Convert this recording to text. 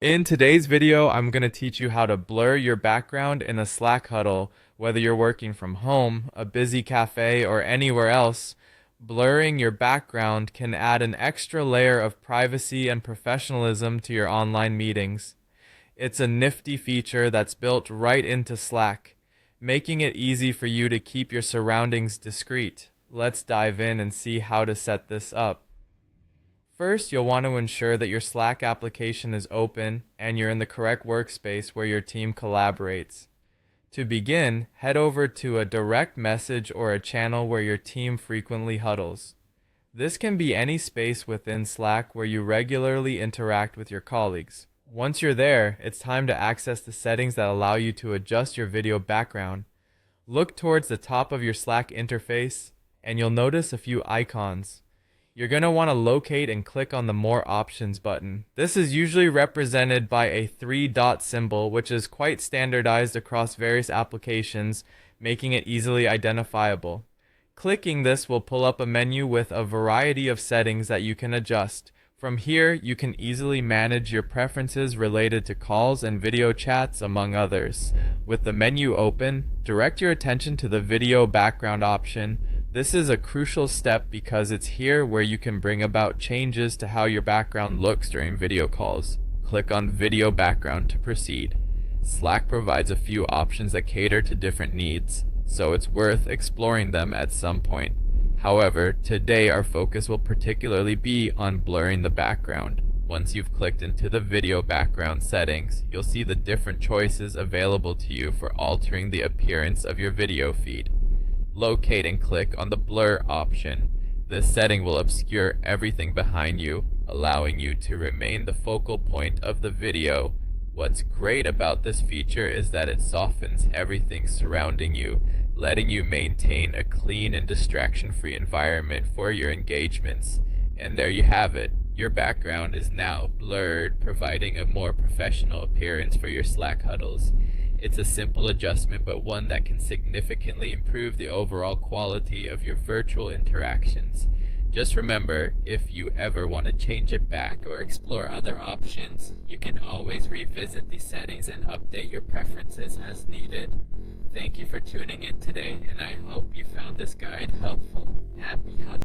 In today's video, I'm going to teach you how to blur your background in a Slack huddle. Whether you're working from home, a busy cafe, or anywhere else, blurring your background can add an extra layer of privacy and professionalism to your online meetings. It's a nifty feature that's built right into Slack, making it easy for you to keep your surroundings discreet. Let's dive in and see how to set this up. First, you'll want to ensure that your Slack application is open and you're in the correct workspace where your team collaborates. To begin, head over to a direct message or a channel where your team frequently huddles. This can be any space within Slack where you regularly interact with your colleagues. Once you're there, it's time to access the settings that allow you to adjust your video background. Look towards the top of your Slack interface, and you'll notice a few icons. You're going to want to locate and click on the More Options button. This is usually represented by a three-dot symbol, which is quite standardized across various applications, making it easily identifiable. Clicking this will pull up a menu with a variety of settings that you can adjust. From here, you can easily manage your preferences related to calls and video chats, among others. With the menu open, direct your attention to the video background option. This is a crucial step because it's here where you can bring about changes to how your background looks during video calls. Click on Video Background to proceed. Slack provides a few options that cater to different needs, so it's worth exploring them at some point. However, today our focus will particularly be on blurring the background. Once you've clicked into the video background settings, you'll see the different choices available to you for altering the appearance of your video feed. Locate and click on the blur option. This setting will obscure everything behind you, allowing you to remain the focal point of the video. What's great about this feature is that it softens everything surrounding you, letting you maintain a clean and distraction-free environment for your engagements. And there you have it. Your background is now blurred, providing a more professional appearance for your Slack huddles. It's a simple adjustment, but one that can significantly improve the overall quality of your virtual interactions. Just remember, if you ever want to change it back or explore other options, you can always revisit these settings and update your preferences as needed. Thank you for tuning in today, and I hope you found this guide helpful. Happy huddling!